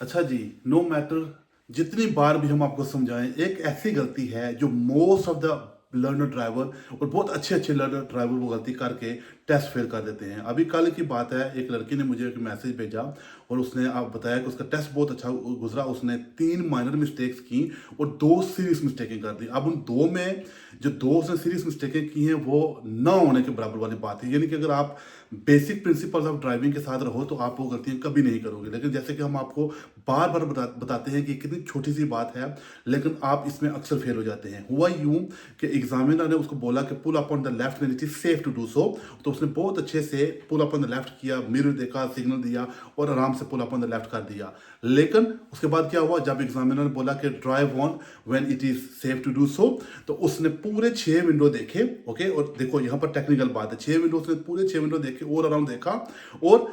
अच्छा जी, no matter जितनी बार भी हम आपको समझाएं, एक ऐसी गलती है जो most of the learner driver और बहुत अच्छे अच्छे लर्नर ड्राइवर वो गलती करके टेस्ट फेल कर देते हैं। अभी कल की बात है, एक लड़की ने मुझे एक मैसेज भेजा और उसने आप बताया कि उसका टेस्ट बहुत अच्छा गुजरा। उसने 3 माइनर मिस्टेक्स की और 2 सीरियस मिस्टेकें कर दी। अब उन दो में जो दो उसने सीरियस मिस्टेकें की हैं वो ना होने के बराबर वाली बात है। यानी कि अगर आप बेसिक प्रिंसिपल्स ऑफ ड्राइविंग के साथ रहो तो आप वो गलतियां कभी नहीं करोगे। लेकिन जैसे कि हम आपको बार बार बताते हैं कि कितनी छोटी सी बात है, लेकिन आप इसमें अक्सर फेल हो जाते हैं। हुआ यूं कि एग्जामिनर ने उसको बोला कि pull up on the left, it is safe to do so. तो उसने बहुत अच्छे से pull up on the left किया, मिरर देखा, सिग्नल दिया और आराम से pull up on the left कर दिया। लेकिन उसके बाद क्या हुआ, जब एग्जामिनर ने बोला कि drive on when it is safe to do so, तो उसने पूरे 6 विंडो देखे। ओके, और देखो यहाँ पर टेक्निकल बात है, 6 विंडो उसने पूरे 6 विंडो देखे और अराउंड देखा, और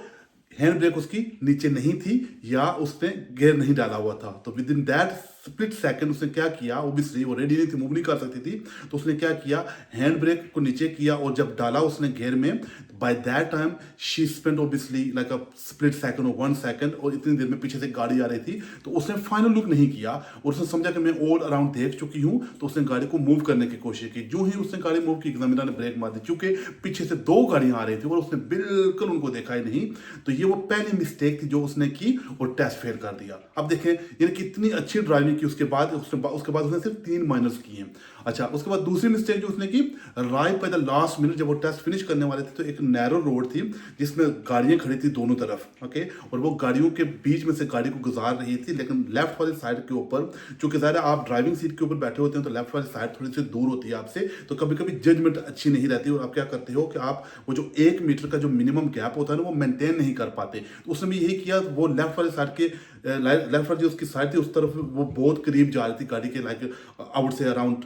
हैंड ब्रेक उसकी नीचे नहीं थी या उसने गियर नहीं डाला हुआ था। तो with in that split second उसने क्या किया, ओबियसली वो रेडी नहीं थी, मूव नहीं कर सकती थी, तो उसने क्या किया, हैंड ब्रेक को नीचे किया और जब डाला उसने गियर में, by that time she spend obviously like a split second और 1 सेकंड, और इतनी देर में पीछे से गाड़ी आ रही थी। तो उसने फाइनल लुक नहीं किया और उसने समझा कि मैं ऑल अराउंड देख चुकी हूं, तो उसने गाड़ी को मूव करने की कोशिश की। जो ही उसने गाड़ी मूव की, एग्जामिनर ने ब्रेक मार दी, क्योंकि पीछे से 2 गाड़ियां आ रही थी और उसने बिल्कुल उनको देखा ही नहीं। तो ये वो पहली मिस्टेक थी जो उसने की और टेस्ट फेल कर दिया। अब देखें, यानी कितनी अच्छी ड्राइविंग की उसके बाद उसने सिर्फ 3 माइनर्स किए हैं। अच्छा, उसके बाद दूसरी मिस्टेक जो उसने की, right by the last minute जब वो टेस्ट फिनिश करने वाले थे, तो एक नैरो रोड थी जिसमें गाड़ियां खड़ी थी दोनों तरफ। ओके, और वो गाड़ियों के बीच में से गाड़ी को गुजार रही थी, लेकिन लेफ्ट वाली साइड के ऊपर, चूंकि ज़ाहिर है आप ड्राइविंग सीट के ऊपर बैठे होते हैं तो लेफ्ट वाली साइड थोड़ी सी दूर होती है आपसे, तो कभी कभी जजमेंट अच्छी नहीं रहती और आप क्या करते हो कि आप वो जो 1 मीटर का जो मिनिमम गैप होता है ना, वो मेंटेन नहीं कर पाते। तो उसने भी यही किया, वो लेफ्ट वाली साइड के लेफ्ट वाली जो उसकी साइड थी उस तरफ वो बहुत करीब जा रही थी गाड़ी के, लाइक आउट से अराउंड,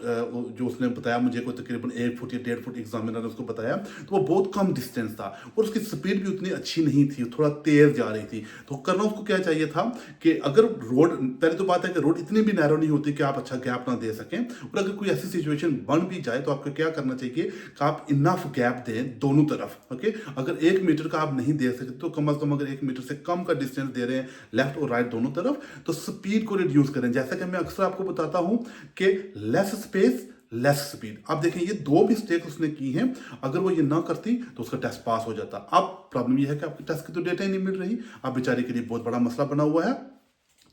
जो उसने बताया मुझे कोई तकरीबन 1 फुट या 1.5 फुट, एग्जामिनर ने उसको बताया, तो वो बहुत कम डिस्टेंस था और उसकी स्पीड भी उतनी अच्छी नहीं थी, थोड़ा तेज जा रही थी। तो करना उसको क्या चाहिए था कि अगर रोड, पहले तो बात है कि रोड इतनी भी नैरो नहीं होती कि आप अच्छा गैप ना दे सकें, और अगर कोई ऐसी सिचुएशन बन भी जाए तो आपको क्या करना चाहिए कि आप इनफ गैप दें दोनों तरफ। ओके, अगर 1 मीटर का आप नहीं दे सकते तो कम से कम अगर 1 मीटर से कम का डिस्टेंस दे रहे हैं लेफ्ट और राइट दोनों तरफ, तो स्पीड को रिड्यूस करें। जैसा कि मैं अक्सर आपको बताता हूं कि लेस स्पेस लेस स्पीड। अब देखें, ये 2 मिस्टेक उसने की हैं, अगर वो ये ना करती तो उसका टेस्ट पास हो जाता। अब प्रॉब्लम ये है कि आपके टेस्ट की तो डेटा ही नहीं मिल रही, अब बेचारे के लिए बहुत बड़ा मसला बना हुआ है।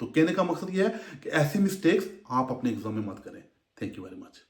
तो कहने का मकसद ये है कि ऐसी मिस्टेक्स आप अपने एग्जाम में मत करें। Thank you very much.